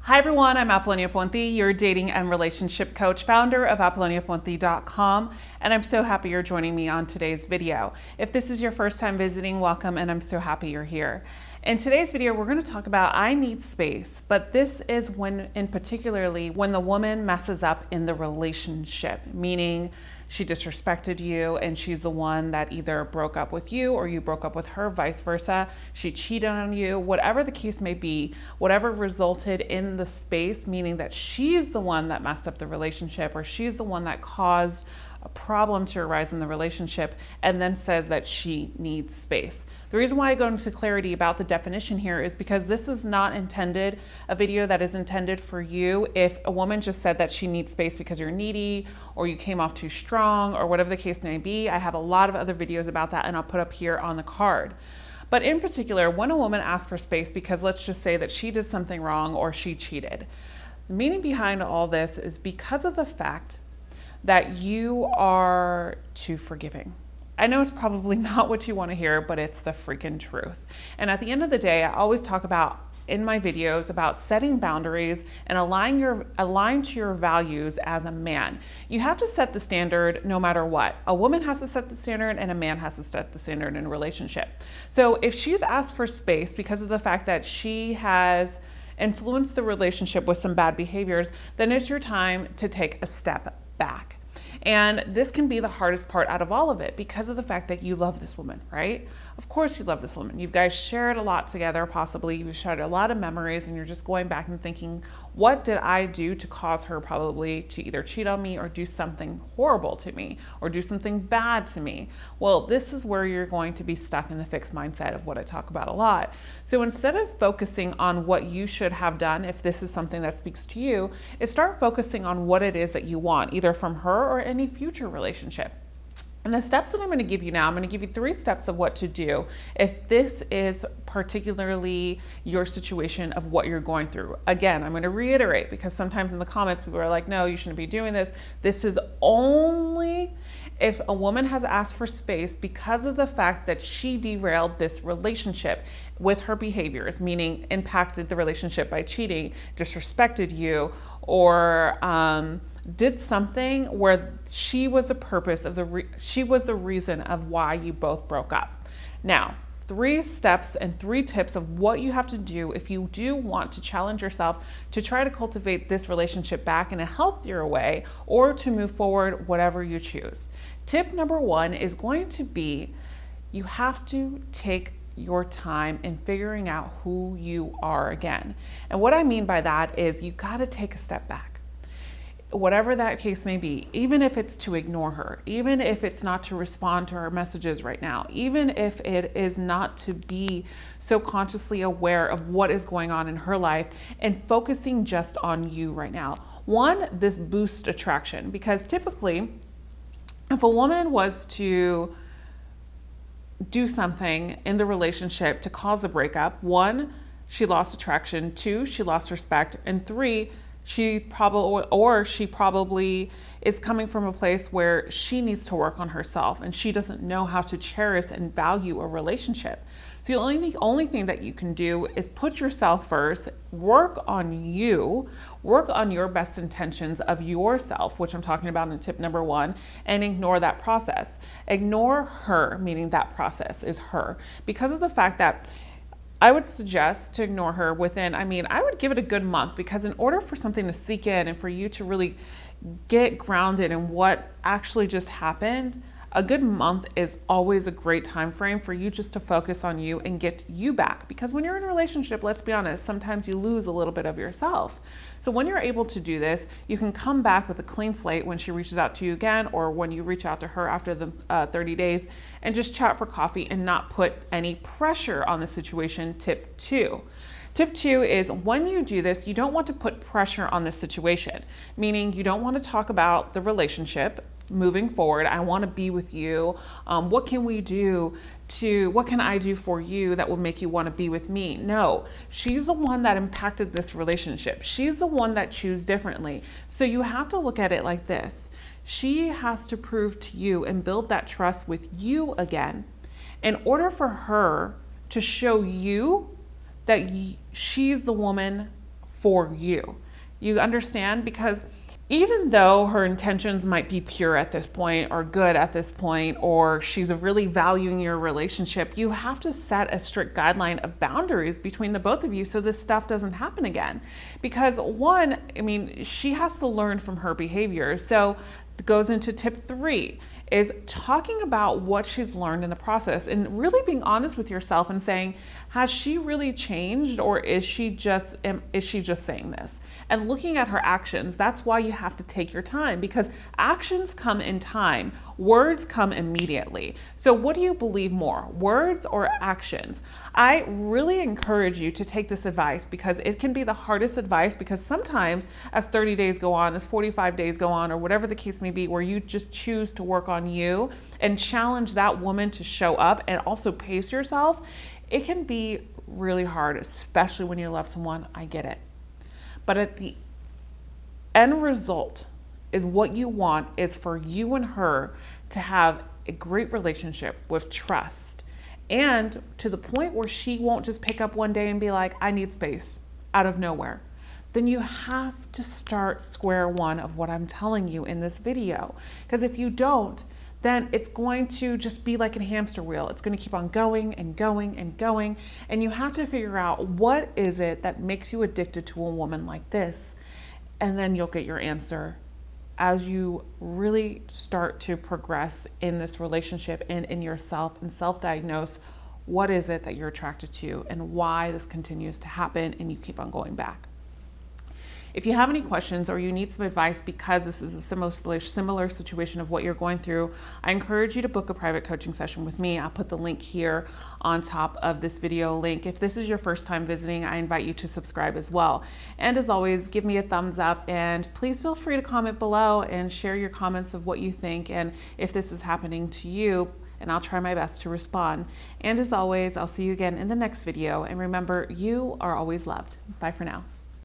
Hi everyone, I'm Apollonia Ponti, your dating and relationship coach, founder of ApolloniaPonti.com, and I'm so happy you're joining me on today's video. If this is your first time visiting, welcome, and I'm so happy you're here. In today's video, we're going to talk about I need space, but this is when the woman messes up in the relationship, meaning she disrespected you and she's the one that either broke up with you or you broke up with her, vice versa. She cheated on you, whatever the case may be, whatever resulted in the space, meaning that she's the one that messed up the relationship or she's the one that caused a problem to arise in the relationship and then says that she needs space. The reason why I go into clarity about the definition here is because this is not intended, a video that is intended for you if a woman just said that she needs space because you're needy or you came off too strong or whatever the case may be. I have a lot of other videos about that and I'll put up here on the card. But in particular, when a woman asks for space because let's just say that she did something wrong or she cheated, the meaning behind all this is because of the fact that you are too forgiving. I know it's probably not what you want to hear, but it's the freaking truth. And at the end of the day, I always talk about in my videos about setting boundaries and align to your values as a man. You have to set the standard no matter what. A woman has to set the standard and a man has to set the standard in a relationship. So if she's asked for space because of the fact that she has influenced the relationship with some bad behaviors, then it's your time to take a step back. And this can be the hardest part out of all of it because of the fact that you love this woman, right? Of course you love this woman. You guys shared a lot together, possibly. You've shared a lot of memories and you're just going back and thinking, what did I do to cause her probably to either cheat on me or do something horrible to me or do something bad to me? Well, this is where you're going to be stuck in the fixed mindset of what I talk about a lot. So instead of focusing on what you should have done, if this is something that speaks to you, is start focusing on what it is that you want, either from her or any future relationship. And the steps that I'm going to give you now, I'm going to give you 3 steps of what to do if this is particularly your situation of what you're going through. Again, I'm going to reiterate because sometimes in the comments people are like, no, you shouldn't be doing this. This is only if a woman has asked for space because of the fact that she derailed this relationship with her behaviors, meaning impacted the relationship by cheating, disrespected you, or did something where she was the purpose of she was the reason of why you both broke up. Now, 3 steps and 3 tips of what you have to do if you do want to challenge yourself to try to cultivate this relationship back in a healthier way or to move forward, whatever you choose. Tip number 1 is going to be you have to take your time in figuring out who you are again. And what I mean by that is you got to take a step back. Whatever that case may be, even if it's to ignore her, even if it's not to respond to her messages right now, even if it is not to be so consciously aware of what is going on in her life and focusing just on you right now. 1, this boosts attraction, because typically if a woman was to do something in the relationship to cause a breakup, 1, she lost attraction, 2, she lost respect, and 3, she probably is coming from a place where she needs to work on herself and she doesn't know how to cherish and value a relationship. So the only thing that you can do is put yourself first, work on you, work on your best intentions of yourself, which I'm talking about in tip number 1, and ignore that process. Ignore her, meaning that process is her, because of the fact that I would suggest to ignore her within, I would give it a good month, because in order for something to sink in and for you to really get grounded in what actually just happened, a good month is always a great time frame for you just to focus on you and get you back. Because when you're in a relationship, let's be honest, sometimes you lose a little bit of yourself. So when you're able to do this, you can come back with a clean slate when she reaches out to you again, or when you reach out to her after the 30 days and just chat for coffee and not put any pressure on the situation. Tip 2. Tip 2 is when you do this, you don't want to put pressure on the situation, meaning you don't want to talk about the relationship moving forward. I want to be with you. What can we do what can I do for you that will make you want to be with me? No, she's the one that impacted this relationship. She's the one that chose differently. So you have to look at it like this. She has to prove to you and build that trust with you again in order for her to show you that she's the woman for you. You understand? Because even though her intentions might be pure at this point or good at this point, or she's really valuing your relationship, you have to set a strict guideline of boundaries between the both of you so this stuff doesn't happen again. Because one, I mean, she has to learn from her behavior. So it goes into tip 3 is talking about what she's learned in the process and really being honest with yourself and saying, has she really changed, or is she just saying this? And looking at her actions, that's why you have to take your time, because actions come in time, words come immediately. So what do you believe more, words or actions? I really encourage you to take this advice, because it can be the hardest advice, because sometimes as 30 days go on, as 45 days go on, or whatever the case may be, where you just choose to work on you and challenge that woman to show up and also pace yourself, it can be really hard, especially when you love someone. I get it. But at the end result is what you want is for you and her to have a great relationship with trust, and to the point where she won't just pick up one day and be like, I need space, out of nowhere. Then you have to start square one of what I'm telling you in this video. Because if you don't, then it's going to just be like a hamster wheel. It's going to keep on going and going and going. And you have to figure out, what is it that makes you addicted to a woman like this? And then you'll get your answer as you really start to progress in this relationship and in yourself, and self-diagnose what is it that you're attracted to and why this continues to happen and you keep on going back. If you have any questions or you need some advice because this is a similar situation of what you're going through, I encourage you to book a private coaching session with me. I'll put the link here on top of this video link. If this is your first time visiting, I invite you to subscribe as well. And as always, give me a thumbs up, and please feel free to comment below and share your comments of what you think and if this is happening to you, and I'll try my best to respond. And as always, I'll see you again in the next video. And remember, you are always loved. Bye for now.